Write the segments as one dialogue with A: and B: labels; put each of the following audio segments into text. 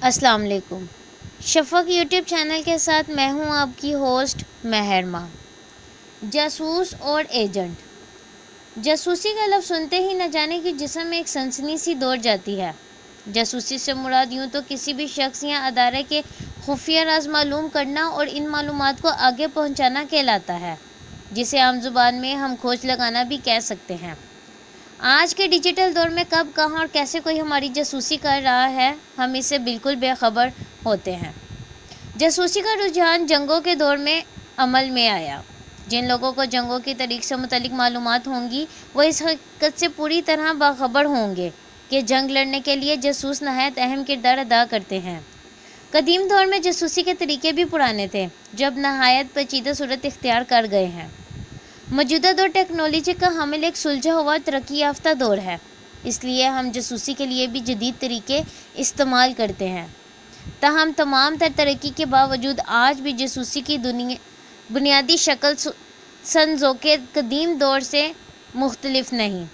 A: السلام علیکم۔ شفق YouTube channel کے ساتھ میں ہوں آپ کی ہوسٹ مہرما۔ جاسوس اور ایجنٹ۔ جاسوسی کا لفظ سنتے ہی نہ جانے کہ جسم میں ایک سنسنی سی دوڑ جاتی ہے۔ جاسوسی سے مراد یوں تو کسی بھی شخص یا ادارے کے خفیہ راز معلوم کرنا اور ان معلومات کو آگے پہنچانا کہلاتا ہے، جسے عام زبان میں ہم کھوج لگانا بھی کہہ سکتے ہیں۔ آج کے ڈیجیٹل دور میں کب، کہاں اور کیسے کوئی ہماری جاسوسی کر رہا ہے، ہم اس سے بالکل بے خبر ہوتے ہیں۔ جاسوسی کا رجحان جنگوں کے دور میں عمل میں آیا۔ جن لوگوں کو جنگوں کی تاریخ سے متعلق معلومات ہوں گی وہ اس حقیقت سے پوری طرح باخبر ہوں گے کہ جنگ لڑنے کے لیے جاسوس نہایت اہم کردار ادا کرتے ہیں۔ قدیم دور میں جاسوسی کے طریقے بھی پرانے تھے، جو اب نہایت پیچیدہ صورت اختیار کر گئے ہیں۔ موجودہ دور ٹیکنالوجی کا حامل ایک سلجھا ہوا ترقی یافتہ دور ہے، اس لیے ہم جاسوسی کے لیے بھی جدید طریقے استعمال کرتے ہیں۔ تاہم تمام تر ترقی کے باوجود آج بھی جاسوسی کی بنیادی شکل سنذوق قدیم دور سے مختلف نہیں۔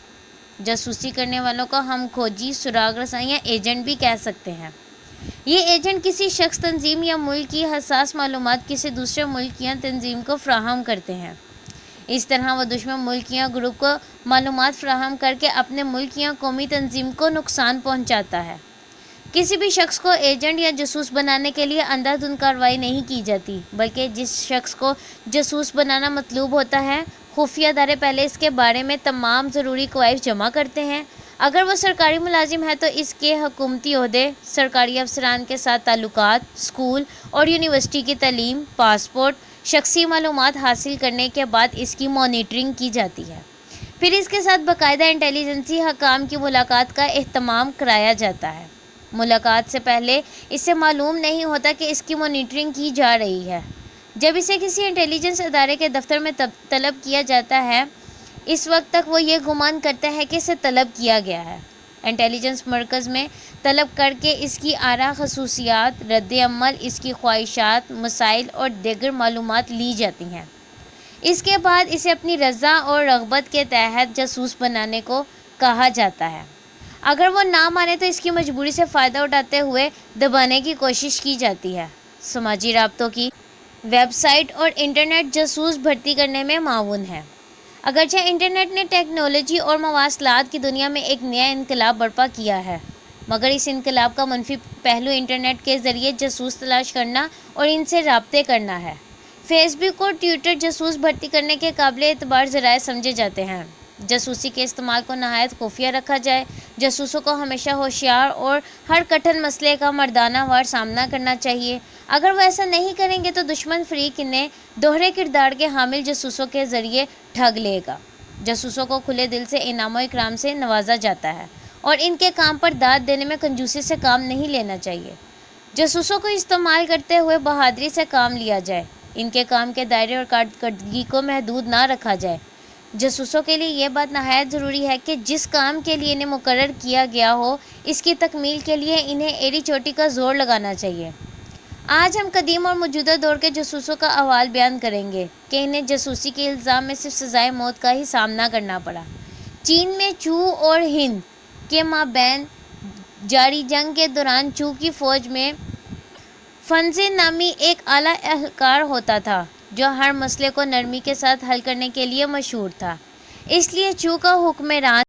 A: جاسوسی کرنے والوں کو ہم کھوجی، سراغ رساں یا ایجنٹ بھی کہہ سکتے ہیں۔ یہ ایجنٹ کسی شخص، تنظیم یا ملک کی حساس معلومات کسی دوسرے ملک یا تنظیم کو فراہم کرتے ہیں۔ اس طرح وہ دشمن ملک یا گروپ کو معلومات فراہم کر کے اپنے ملک یا قومی تنظیم کو نقصان پہنچاتا ہے۔ کسی بھی شخص کو ایجنٹ یا جاسوس بنانے کے لیے اندھا دھند کارروائی نہیں کی جاتی، بلکہ جس شخص کو جاسوس بنانا مطلوب ہوتا ہے، خفیہ ادارے پہلے اس کے بارے میں تمام ضروری کوائف جمع کرتے ہیں۔ اگر وہ سرکاری ملازم ہے تو اس کے حکومتی عہدے، سرکاری افسران کے ساتھ تعلقات، اسکول اور یونیورسٹی کی تعلیم، پاسپورٹ، شخصی معلومات حاصل کرنے کے بعد اس کی مانیٹرنگ کی جاتی ہے۔ پھر اس کے ساتھ باقاعدہ انٹیلیجنسی حکام کی ملاقات کا اہتمام کرایا جاتا ہے۔ ملاقات سے پہلے اس سے معلوم نہیں ہوتا کہ اس کی مانیٹرنگ کی جا رہی ہے۔ جب اسے کسی انٹیلیجنس ادارے کے دفتر میں طلب کیا جاتا ہے، اس وقت تک وہ یہ گمان کرتا ہے کہ اسے طلب کیا گیا ہے۔ انٹیلیجنس مرکز میں طلب کر کے اس کی آراء، خصوصیات، رد عمل، اس کی خواہشات، مسائل اور دیگر معلومات لی جاتی ہیں۔ اس کے بعد اسے اپنی رضا اور رغبت کے تحت جاسوس بنانے کو کہا جاتا ہے۔ اگر وہ نہ مانے تو اس کی مجبوری سے فائدہ اٹھاتے ہوئے دبانے کی کوشش کی جاتی ہے۔ سماجی رابطوں کی ویب سائٹ اور انٹرنیٹ جاسوس بھرتی کرنے میں معاون ہے۔ اگرچہ انٹرنیٹ نے ٹیکنالوجی اور مواصلات کی دنیا میں ایک نیا انقلاب برپا کیا ہے، مگر اس انقلاب کا منفی پہلو انٹرنیٹ کے ذریعے جاسوس تلاش کرنا اور ان سے رابطے کرنا ہے۔ فیس بک اور ٹویٹر جاسوس بھرتی کرنے کے قابل اعتبار ذرائع سمجھے جاتے ہیں۔ جاسوسی کے استعمال کو نہایت خفیہ رکھا جائے۔ جاسوسوں کو ہمیشہ ہوشیار اور ہر کٹھن مسئلے کا مردانہ وار سامنا کرنا چاہیے۔ اگر وہ ایسا نہیں کریں گے تو دشمن فریق انہیں دوہرے کردار کے حامل جاسوسوں کے ذریعے ٹھگ لے گا۔ جاسوسوں کو کھلے دل سے انعام و اکرام سے نوازا جاتا ہے اور ان کے کام پر داد دینے میں کنجوسی سے کام نہیں لینا چاہیے۔ جاسوسوں کو استعمال کرتے ہوئے بہادری سے کام لیا جائے، ان کے کام کے دائرے اور کارکردگی کو محدود نہ رکھا جائے۔ جاسوسوں کے لیے یہ بات نہایت ضروری ہے کہ جس کام کے لیے انہیں مقرر کیا گیا ہو، اس کی تکمیل کے لیے انہیں ایڑی چوٹی کا زور لگانا چاہیے۔ آج ہم قدیم اور موجودہ دور کے جاسوسوں کا احوال بیان کریں گے کہ انہیں جاسوسی کے الزام میں صرف سزائے موت کا ہی سامنا کرنا پڑا۔ چین میں چو اور ہند کے مابین جاری جنگ کے دوران چو کی فوج میں فنزین نامی ایک اعلیٰ اہلکار ہوتا تھا جو ہر مسئلے کو نرمی کے ساتھ حل کرنے کے لیے مشہور تھا۔ اس لیے چو کا حکمران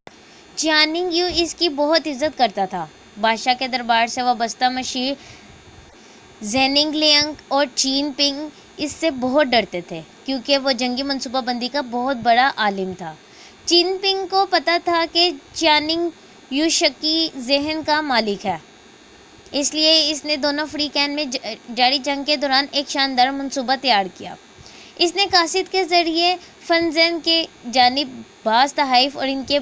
A: چیاننگ یو اس کی بہت عزت کرتا تھا۔ بادشاہ کے دربار سے وابستہ مشیر زیننگ لیانگ اور چین پنگ اس سے بہت ڈرتے تھے، کیونکہ وہ جنگی منصوبہ بندی کا بہت بڑا عالم تھا۔ چین پنگ کو پتہ تھا کہ چیاننگ یو شکی ذہن کا مالک ہے، اس لیے اس نے دونوں فریقین میں جاری جنگ کے دوران ایک شاندار منصوبہ تیار کیا۔ اس نے قاصد کے ذریعے فنزین کی جانب بعض تحائف اور ان کے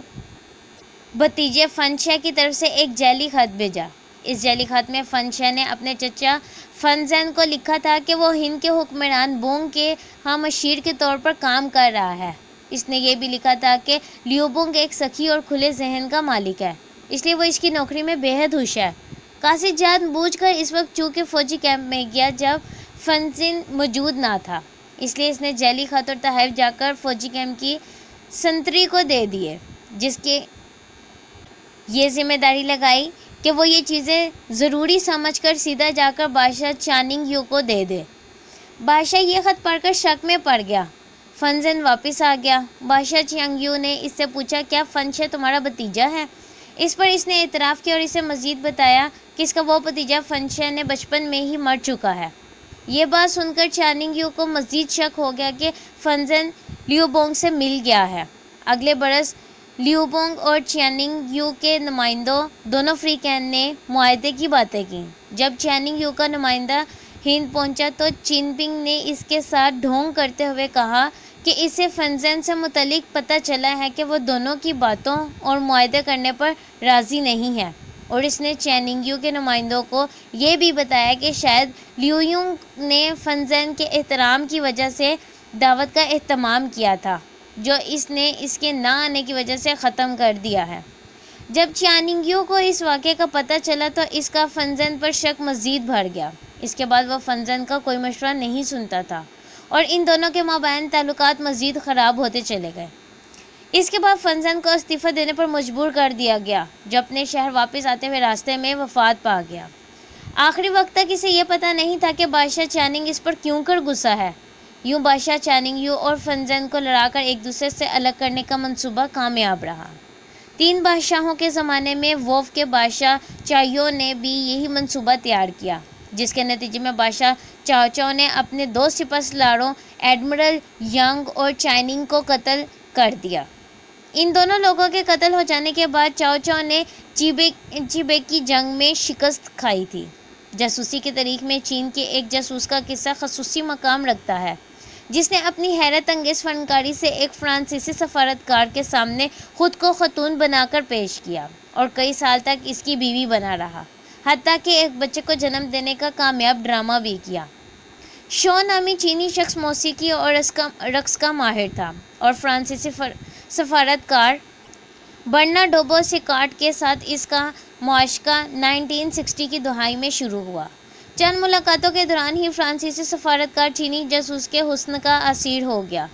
A: بھتیجے فن شے کی طرف سے ایک جعلی خط بھیجا۔ اس جعلی خط میں فن شے نے اپنے چچا فنزین کو لکھا تھا کہ وہ ہند کے حکمران بونگ کے ہاں مشیر کے طور پر کام کر رہا ہے۔ اس نے یہ بھی لکھا تھا کہ لیو بونگ ایک سخی اور کھلے ذہن کا مالک ہے، اس لیے وہ اس کی نوکری میں بے حد خوش ہے۔ قاصد جان بوجھ کر اس وقت چو کے فوجی کیمپ میں گیا جب فنزین موجود نہ تھا، اس لیے اس نے جعلی خط اور تحائف جا کر فوجی کیمپ کی سنتری کو دے دیے، جس کی یہ ذمہ داری لگائی کہ وہ یہ چیزیں ضروری سمجھ کر سیدھا جا کر بادشاہ چاننگ یو کو دے دے۔ بادشاہ یہ خط پڑھ کر شک میں پڑ گیا۔ فنزن واپس آ گیا۔ بادشاہ چیانگ یو نے اس سے پوچھا، کیا فنشے تمہارا بھتیجا ہے؟ اس پر اس نے اعتراف کیا اور اسے مزید بتایا کہ اس کا وہ بھتیجا فنشے نے بچپن میں ہی مر چکا ہے۔ یہ بات سن کر چیاننگ یو کو مزید شک ہو گیا کہ فنزن لیو بونگ سے مل گیا ہے۔ اگلے برس لیو بونگ اور چیاننگ یو کے نمائندوں دونوں فری کین نے معاہدے کی باتیں کی۔ جب چیاننگ یو کا نمائندہ ہند پہنچا تو چین پنگ نے اس کے ساتھ ڈھونگ کرتے ہوئے کہا کہ اسے فنزن سے متعلق پتہ چلا ہے کہ وہ دونوں کی باتوں اور معاہدے کرنے پر راضی نہیں ہے، اور اس نے چیاننگ یو کے نمائندوں کو یہ بھی بتایا کہ شاید لیو یونگ نے فنزن کے احترام کی وجہ سے دعوت کا اہتمام کیا تھا، جو اس نے اس کے نہ آنے کی وجہ سے ختم کر دیا ہے۔ جب چیاننگ یو کو اس واقعے کا پتہ چلا تو اس کا فنزن پر شک مزید بڑھ گیا۔ اس کے بعد وہ فنزن کا کوئی مشورہ نہیں سنتا تھا اور ان دونوں کے مابین تعلقات مزید خراب ہوتے چلے گئے۔ اس کے بعد فنزن کو استعفیٰ دینے پر مجبور کر دیا گیا، جو اپنے شہر واپس آتے ہوئے راستے میں وفات پا گیا۔ آخری وقت تک اسے یہ پتہ نہیں تھا کہ بادشاہ چاننگ اس پر کیوں کر غصہ ہے۔ یوں بادشاہ چاننگ یو اور فنزن کو لڑا کر ایک دوسرے سے الگ کرنے کا منصوبہ کامیاب رہا۔ 3 بادشاہوں کے زمانے میں وو کے بادشاہ چایو نے بھی یہی منصوبہ تیار کیا، جس کے نتیجے میں بادشاہ چاؤ نے اپنے 2 سپہ سالاروں ایڈمرل یانگ اور چائننگ کو قتل کر دیا۔ ان دونوں لوگوں کے قتل ہو جانے کے بعد چاؤ نے چیبے کی جنگ میں شکست کھائی تھی۔ جاسوسی کے تاریخ میں چین کے ایک جاسوس کا قصہ خصوصی مقام رکھتا ہے، جس نے اپنی حیرت انگیز فنکاری سے ایک فرانسیسی سفارتکار کے سامنے خود کو خاتون بنا کر پیش کیا اور کئی سال تک اس کی بیوی بنا رہا، حتیٰ کہ ایک بچے کو جنم دینے کا کامیاب ڈرامہ بھی کیا۔ شو نامی چینی شخص موسیقی اور رقص کا ماہر تھا اور فرانسیسی سفارتکار برناڈوبو سیکارٹ کے ساتھ اس کا معاشقہ 1960 کی دہائی میں شروع ہوا۔ چند ملاقاتوں کے دوران ہی فرانسیسی سفارتکار چینی جاسوس کے حسن کا اسیر ہو گیا۔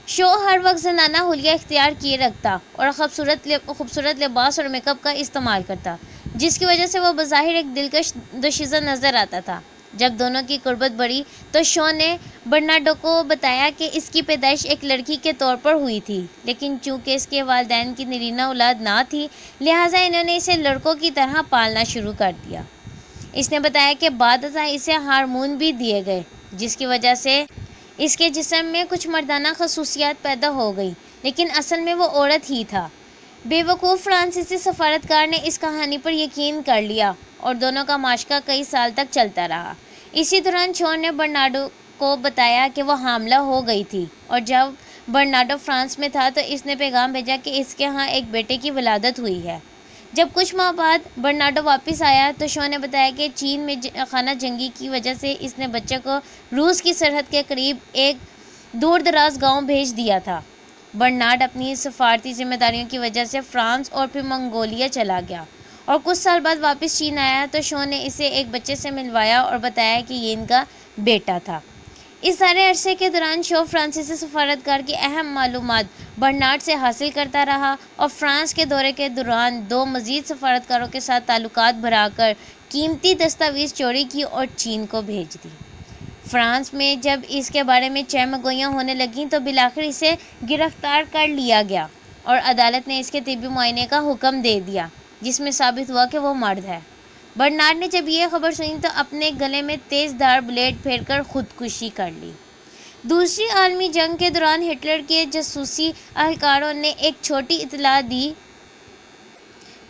A: شو ہر وقت زنانہ حلیہ اختیار کیے رکھتا اور خوبصورت لباس اور میک اپ کا استعمال کرتا، جس کی وجہ سے وہ بظاہر ایک دلکش دوشیزہ نظر آتا تھا۔ جب دونوں کی قربت بڑھی تو شو نے برنارڈو کو بتایا کہ اس کی پیدائش ایک لڑکی کے طور پر ہوئی تھی، لیکن چونکہ اس کے والدین کی نرینہ اولاد نہ تھی، لہٰذا انہوں نے اسے لڑکوں کی طرح پالنا شروع کر دیا۔ اس نے بتایا کہ بعد ازاں اسے ہارمون بھی دیے گئے، جس کی وجہ سے اس کے جسم میں کچھ مردانہ خصوصیات پیدا ہو گئیں، لیکن اصل میں وہ عورت ہی تھا۔ بے وقوف فرانسیسی سفارتکار نے اس کہانی پر یقین کر لیا اور دونوں کا معاشقہ کئی سال تک چلتا رہا۔ اسی دوران شو نے برنارڈو کو بتایا کہ وہ حاملہ ہو گئی تھی، اور جب برنارڈو فرانس میں تھا تو اس نے پیغام بھیجا کہ اس کے ہاں ایک بیٹے کی ولادت ہوئی ہے۔ جب کچھ ماہ بعد برنارڈو واپس آیا تو شو نے بتایا کہ چین میں خانہ جنگی کی وجہ سے اس نے بچے کو روس کی سرحد کے قریب ایک دور دراز گاؤں بھیج دیا تھا۔ برنارڈ اپنی سفارتی ذمہ داریوں کی وجہ سے فرانس اور پھر منگولیا چلا گیا، اور کچھ سال بعد واپس چین آیا تو شو نے اسے ایک بچے سے ملوایا اور بتایا کہ یہ ان کا بیٹا تھا۔ اس سارے عرصے کے دوران شو فرانسیسی سفارتکار کی اہم معلومات برنارڈ سے حاصل کرتا رہا اور فرانس کے دورے کے دوران 2 مزید سفارتکاروں کے ساتھ تعلقات بڑھا کر قیمتی دستاویز چوری کی اور چین کو بھیج دی۔ فرانس میں جب اس کے بارے میں چہمگوئیاں ہونے لگیں تو بالآخر اسے گرفتار کر لیا گیا اور عدالت نے اس کے طبی معائنے کا حکم دے دیا، جس میں ثابت ہوا کہ وہ مرد ہے۔ برنارڈ نے جب یہ خبر سنی تو اپنے گلے میں تیز دھار بلیڈ پھیر کر خودکشی کر لی۔ دوسری عالمی جنگ کے دوران ہٹلر کے جاسوسی اہلکاروں نے ایک چھوٹی اطلاع دی۔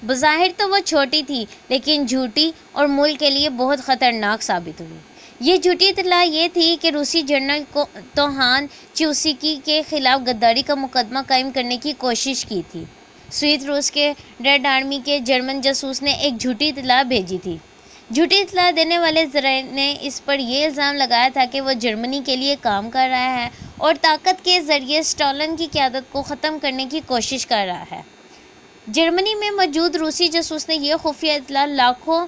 A: بظاہر تو وہ چھوٹی تھی، لیکن جھوٹی اور ملک کے لیے بہت خطرناک ثابت ہوئی۔ یہ جھوٹی اطلاع یہ تھی کہ روسی جنرل توہان چیوسکی کے خلاف غداری کا مقدمہ قائم کرنے کی کوشش کی تھی۔ سوویت روس کے ریڈ آرمی کے جرمن جاسوس نے ایک جھوٹی اطلاع بھیجی تھی۔ جھوٹی اطلاع دینے والے ذرائع نے اس پر یہ الزام لگایا تھا کہ وہ جرمنی کے لیے کام کر رہا ہے اور طاقت کے ذریعے اسٹالن کی قیادت کو ختم کرنے کی کوشش کر رہا ہے۔ جرمنی میں موجود روسی جاسوس نے یہ خفیہ اطلاع لاکھوں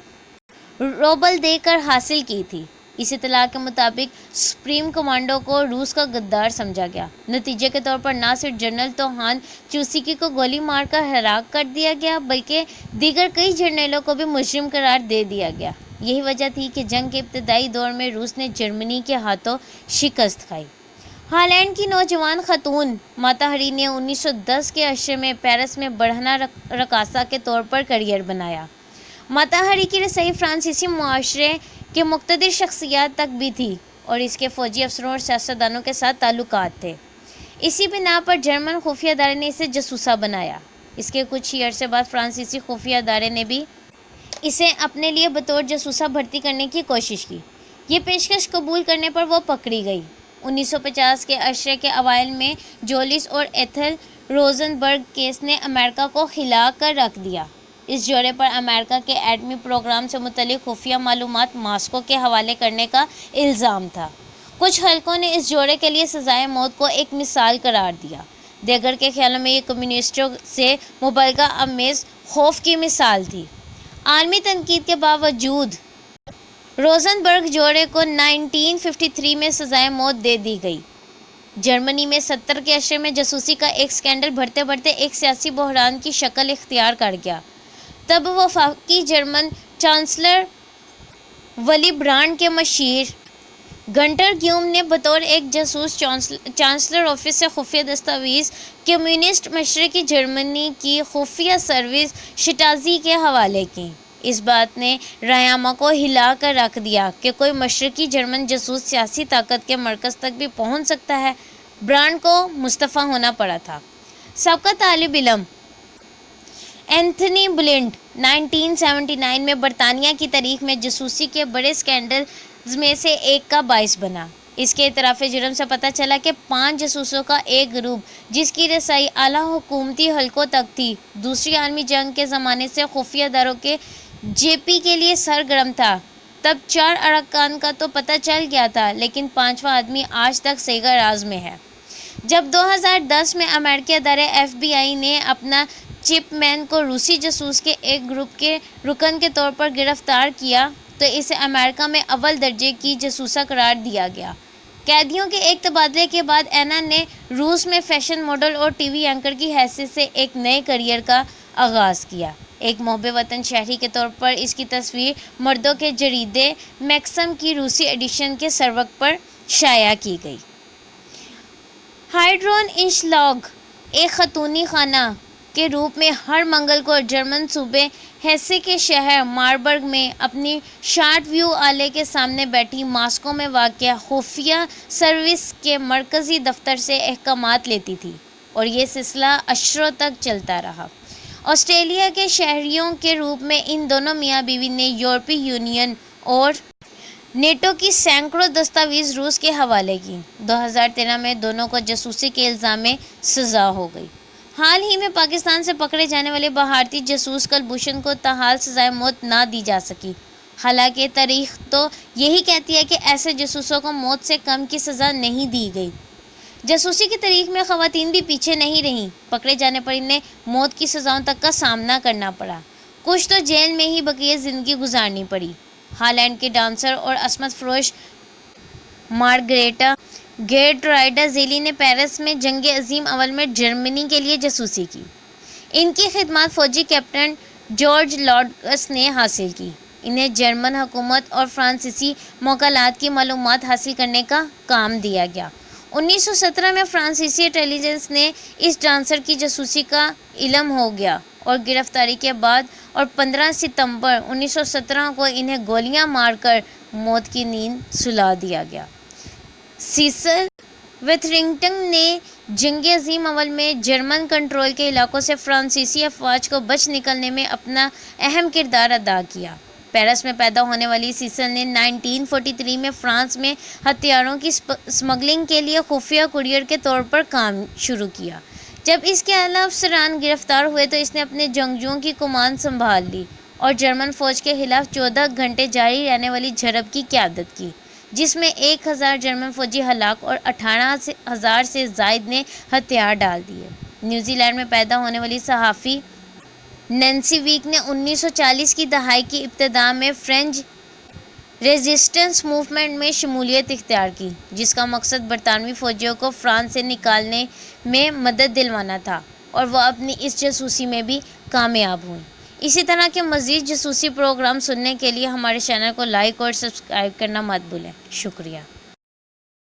A: روبل دے کر حاصل کی تھی۔ اس اطلاع کے مطابق سپریم کمانڈو کو روس کا غدار سمجھا گیا۔ نتیجے کے طور پر نہ صرف جنرل توہان چوسیکی کو گولی مار کر ہلاک کر دیا گیا بلکہ دیگر کئی جرنیلوں کو بھی مجرم قرار دے دیا گیا۔ یہی وجہ تھی کہ جنگ کے ابتدائی دور میں روس نے جرمنی کے ہاتھوں شکست کھائی۔ ہالینڈ کی نوجوان خاتون ماتا ہری نے 1910 کے عشرے میں پیرس میں بڑھنا رقاصہ کے طور پر کیریئر بنایا۔ ماتا ہری کی رسائی فرانسیسی معاشرے کے مقتدر شخصیات تک بھی تھی اور اس کے فوجی افسروں اور سیاستدانوں کے ساتھ تعلقات تھے۔ اسی بنا پر جرمن خفیہ ادارے نے اسے جاسوسہ بنایا۔ اس کے کچھ ہی عرصے بعد فرانسیسی خفیہ ادارے نے بھی اسے اپنے لیے بطور جاسوسہ بھرتی کرنے کی کوشش کی۔ یہ پیشکش قبول کرنے پر وہ پکڑی گئی۔ 1950 کے عشرے کے اوائل میں جولس اور ایتھل روزنبرگ کیس نے امریکہ کو ہلا کر رکھ دیا۔ اس جوڑے پر امریکہ کے ایٹمی پروگرام سے متعلق خفیہ معلومات ماسکو کے حوالے کرنے کا الزام تھا۔ کچھ حلقوں نے اس جوڑے کے لیے سزائے موت کو ایک مثال قرار دیا۔ دیگر کے خیالوں میں یہ کمیونسٹوں سے مبالغہ آمیز خوف کی مثال تھی۔ عالمی تنقید کے باوجود روزنبرگ جوڑے کو 1953 میں سزائے موت دے دی گئی۔ جرمنی میں 70 کے عشرے میں جاسوسی کا ایک اسکینڈل بڑھتے بڑھتے ایک سیاسی بحران کی شکل اختیار کر گیا۔ تب وفاقی جرمن چانسلر ولی برانڈ کے مشیر گنٹر گیوم نے بطور ایک جاسوس چانسلر آفس سے خفیہ دستاویز کمیونسٹ مشرقی جرمنی کی خفیہ سروس شٹازی کے حوالے کی۔ اس بات نے رہنما کو ہلا کر رکھ دیا کہ کوئی مشرقی جرمن جاسوس سیاسی طاقت کے مرکز تک بھی پہنچ سکتا ہے۔ برانڈ کو مستعفی ہونا پڑا تھا۔ سابقہ طالب علم اینتھنی بلنٹ 1979 میں برطانیہ کی تاریخ میں جاسوسی کے بڑے اسکینڈلز میں سے ایک کا باعث بنا۔ اس کے اعتراف جرم سے پتہ چلا کہ 5 جاسوسوں کا ایک گروپ جس کی رسائی اعلیٰ حکومتی حلقوں تک تھی، دوسری عالمی جنگ کے زمانے سے خفیہ اداروں کے جے پی کے لیے سرگرم تھا۔ تب 4 ارکان کا تو پتہ چل گیا تھا لیکن 5واں آدمی آج تک سیگا راز میں ہے۔ جب 2010 میں امریکی ادارے ایف بی آئی نے اپنا چپ مین کو روسی جاسوس کے ایک گروپ کے رکن کے طور پر گرفتار کیا تو اسے امریکہ میں اول درجے کی جاسوسہ قرار دیا گیا۔ قیدیوں کے ایک تبادلے کے بعد اینا نے روس میں فیشن ماڈل اور ٹی وی اینکر کی حیثیت سے ایک نئے کیریئر کا آغاز کیا۔ ایک محب وطن شہری کے طور پر اس کی تصویر مردوں کے جریدے میکسم کی روسی ایڈیشن کے سروق پر شائع کی گئی۔ ہائیڈرون انشلاگ ایک خاتونی خانہ کے روپ میں ہر منگل کو جرمن صوبے ہیسے کے شہر ماربرگ میں اپنی شارٹ ویو آلے کے سامنے بیٹھی ماسکو میں واقع خفیہ سروس کے مرکزی دفتر سے احکامات لیتی تھی اور یہ سلسلہ عشروں تک چلتا رہا۔ آسٹریلیا کے شہریوں کے روپ میں ان دونوں میاں بیوی نے یورپی یونین اور نیٹو کی سینکڑوں دستاویز روس کے حوالے کی۔ 2013 میں دونوں کو جاسوسی کے الزام میں سزا ہو گئی۔ حال ہی میں پاکستان سے پکڑے جانے والے بھارتی جاسوس کلبھوشن کو تاحال سزائے موت نہ دی جا سکی۔ حالانکہ تاریخ تو یہی کہتی ہے کہ ایسے جاسوسوں کو موت سے کم کی سزا نہیں دی گئی۔ جاسوسی کی تاریخ میں خواتین بھی پیچھے نہیں رہیں۔ پکڑے جانے پر انہیں موت کی سزاؤں تک کا سامنا کرنا پڑا۔ کچھ تو جیل میں ہی بقیہ زندگی گزارنی پڑی۔ ہالینڈ کے ڈانسر اور عصمت فروش مارگریٹا گیرٹرائیڈا زیلی نے پیرس میں جنگ عظیم اول میں جرمنی کے لیے جاسوسی کی۔ ان کی خدمات فوجی کیپٹن جارج لاڈکس نے حاصل کی۔ انہیں جرمن حکومت اور فرانسیسی موکلات کی معلومات حاصل کرنے کا کام دیا گیا۔ 1917 میں فرانسیسی انٹیلی جنس نے اس ڈانسر کی جاسوسی کا علم ہو گیا اور گرفتاری کے بعد اور 15 ستمبر 1917 کو انہیں گولیاں مار کر موت کی نیند سلا دیا گیا۔ سیسل ویتھرنگٹن نے جنگ عظیم اول میں جرمن کنٹرول کے علاقوں سے فرانسیسی افواج کو بچ نکلنے میں اپنا اہم کردار ادا کیا۔ پیرس میں پیدا ہونے والی سیسل نے 1943 میں فرانس میں ہتھیاروں کی اسمگلنگ کے لیے خفیہ کوریئر کے طور پر کام شروع کیا۔ جب اس کے اعلیٰ افسران گرفتار ہوئے تو اس نے اپنے جنگجوؤں کی کمان سنبھال لی اور جرمن فوج کے خلاف 14 گھنٹے جاری رہنے والی جھڑپ کی قیادت کی، جس میں 1000 جرمن فوجی ہلاک اور 18,000 سے زائد نے ہتھیار ڈال دیے۔ نیوزی لینڈ میں پیدا ہونے والی صحافی نینسی ویک نے 1940 کی دہائی کی ابتدا میں فرینچ ریزسٹنس موومنٹ میں شمولیت اختیار کی، جس کا مقصد برطانوی فوجیوں کو فرانس سے نکالنے میں مدد دلوانا تھا، اور وہ اپنی اس جاسوسی میں بھی کامیاب ہوئیں۔ اسی طرح کے مزید جاسوسی پروگرام سننے کے لیے ہمارے چینل کو لائک اور سبسکرائب کرنا مت بھولیں۔ شکریہ۔